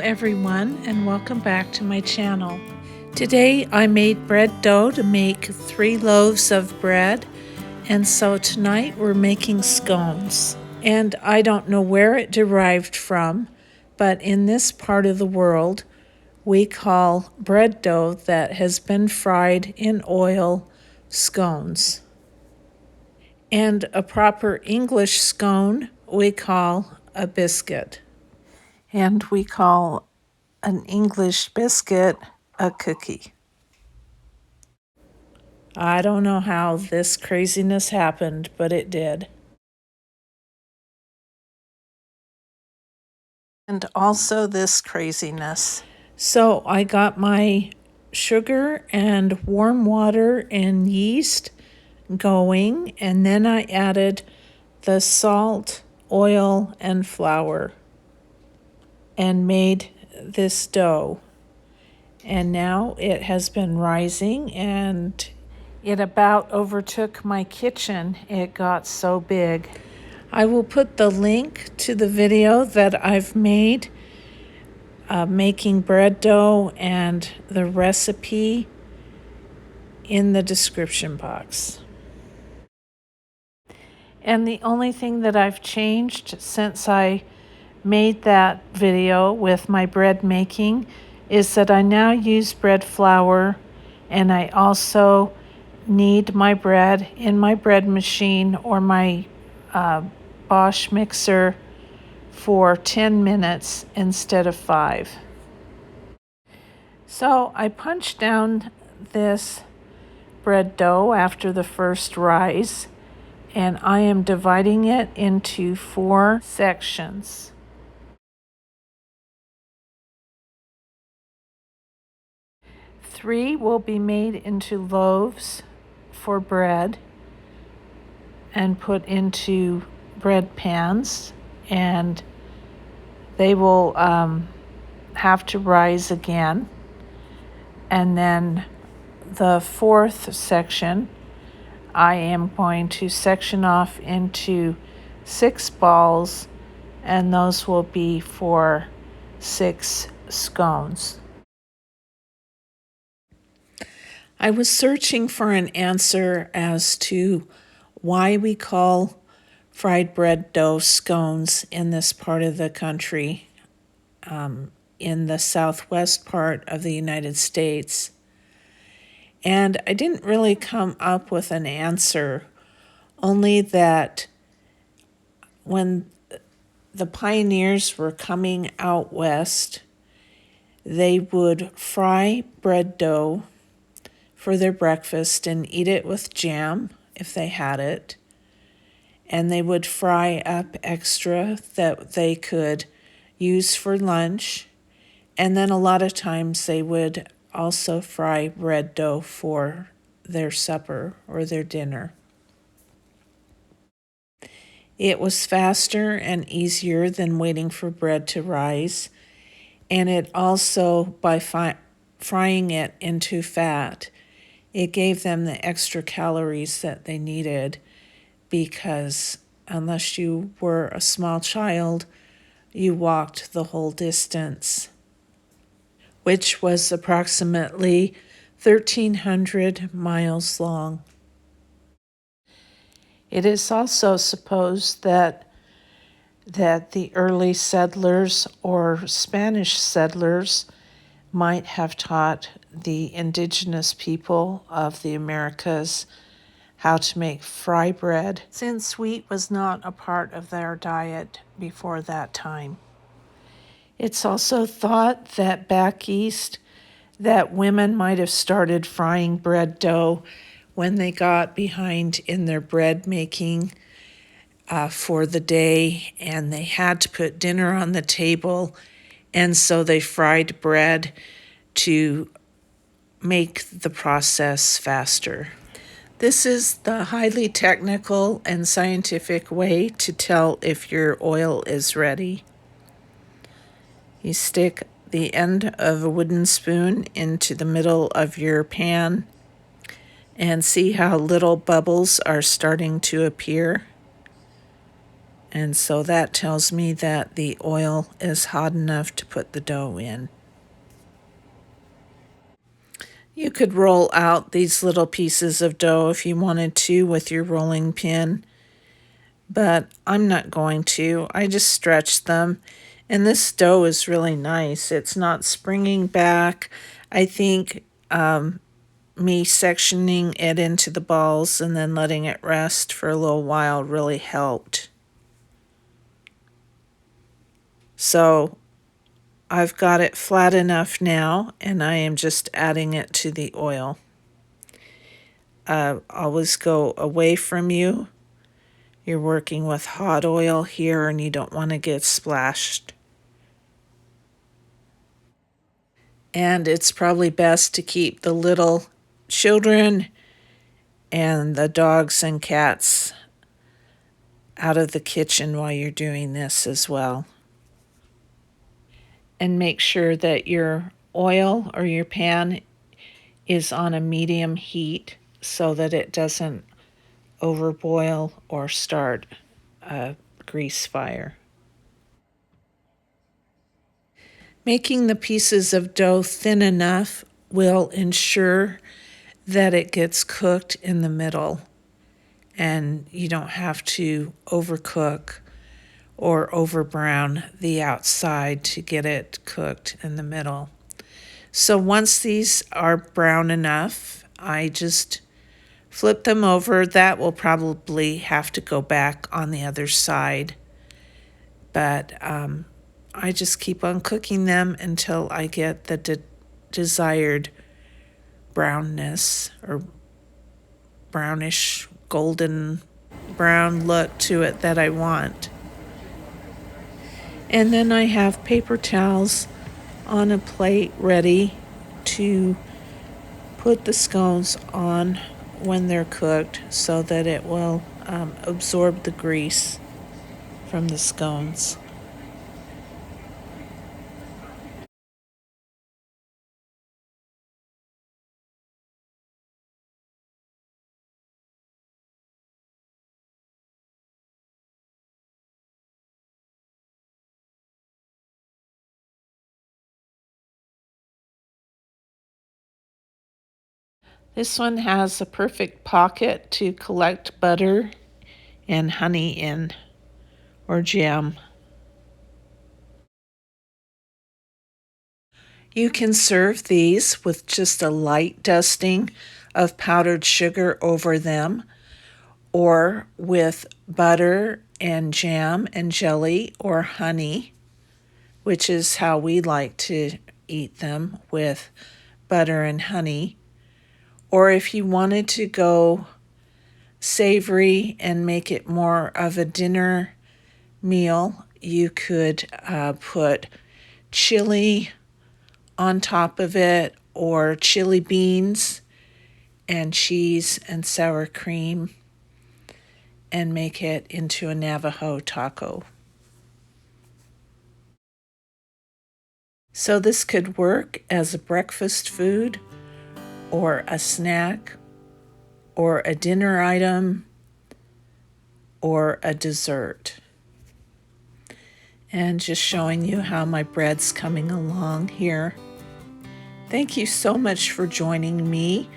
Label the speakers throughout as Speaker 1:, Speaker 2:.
Speaker 1: everyone, and welcome back to my channel. Today I made bread dough to make 3 loaves of bread, and so tonight we're making scones. And I don't know where it derived from, but in this part of the world we call bread dough that has been fried in oil scones. And a proper English scone we call a biscuit. And we call an English biscuit a cookie. I don't know how this craziness happened, but it did. And also this craziness. So I got my sugar and warm water and yeast going, and then I added the salt, oil, and flour and made this dough. And now it has been rising, and it about overtook my kitchen. It got so big. I will put the link to the video that I've made making bread dough and the recipe in the description box. And the only thing that I've changed since I made that video with my bread making is that I now use bread flour, and I also knead my bread in my bread machine or my Bosch mixer for 10 minutes instead of 5. So I punched down this bread dough after the first rise, and I am dividing it into 4 sections. Three will be made into loaves for bread and put into bread pans, and they will have to rise again. And then the 4th section, I am going to section off into 6 balls, and those will be for 6 scones. I was searching for an answer as to why we call fried bread dough scones in this part of the country, in the southwest part of the United States. And I didn't really come up with an answer, only that when the pioneers were coming out west, they would fry bread dough for their breakfast and eat it with jam if they had it. And they would fry up extra that they could use for lunch. And then a lot of times they would also fry bread dough for their supper or their dinner. It was faster and easier than waiting for bread to rise. And it also, by frying it into fat, it gave them the extra calories that they needed, because unless you were a small child, you walked the whole distance, which was approximately 1,300 miles long. It is also supposed that the early settlers or Spanish settlers might have taught the indigenous people of the Americas how to make fry bread, since wheat was not a part of their diet before that time. It's also thought that back east that women might have started frying bread dough when they got behind in their bread making for the day, and they had to put dinner on the table, and so they fried bread to make the process faster. This is the highly technical and scientific way to tell if your oil is ready. You stick the end of a wooden spoon into the middle of your pan and see how little bubbles are starting to appear. And so that tells me that the oil is hot enough to put the dough in. You could roll out these little pieces of dough if you wanted to with your rolling pin, but I'm not going to. I just stretch them. And this dough is really nice. It's not springing back. I think me sectioning it into the balls and then letting it rest for a little while really helped. So I've got it flat enough now, and I am just adding it to the oil. Always go away from you. You're working with hot oil here and you don't want to get splashed. And it's probably best to keep the little children and the dogs and cats out of the kitchen while you're doing this as well. And make sure that your oil or your pan is on a medium heat so that it doesn't overboil or start a grease fire. Making the pieces of dough thin enough will ensure that it gets cooked in the middle and you don't have to overcook or overbrown the outside to get it cooked in the middle. So once these are brown enough, I just flip them over. That will probably have to go back on the other side. But I just keep on cooking them until I get the desired brownness or brownish golden brown look to it that I want. And then I have paper towels on a plate ready to put the scones on when they're cooked so that it will absorb the grease from the scones. This one has a perfect pocket to collect butter and honey in, or jam. You can serve these with just a light dusting of powdered sugar over them, or with butter and jam and jelly or honey, which is how we like to eat them, with butter and honey. Or if you wanted to go savory and make it more of a dinner meal, you could put chili on top of it, or chili beans and cheese and sour cream, and make it into a Navajo taco. So this could work as a breakfast food, or a snack, or a dinner item, or a dessert. And just showing you how my bread's coming along here. Thank you so much for joining me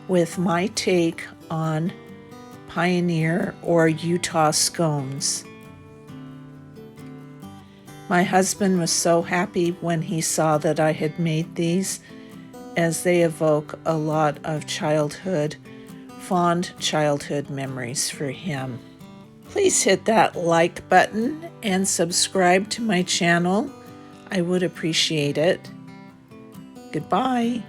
Speaker 1: with my take on Pioneer or Utah scones. My husband was so happy when he saw that I had made these, as they evoke a lot of fond childhood memories for him. Please hit that like button and subscribe to my channel. I would appreciate it. Goodbye.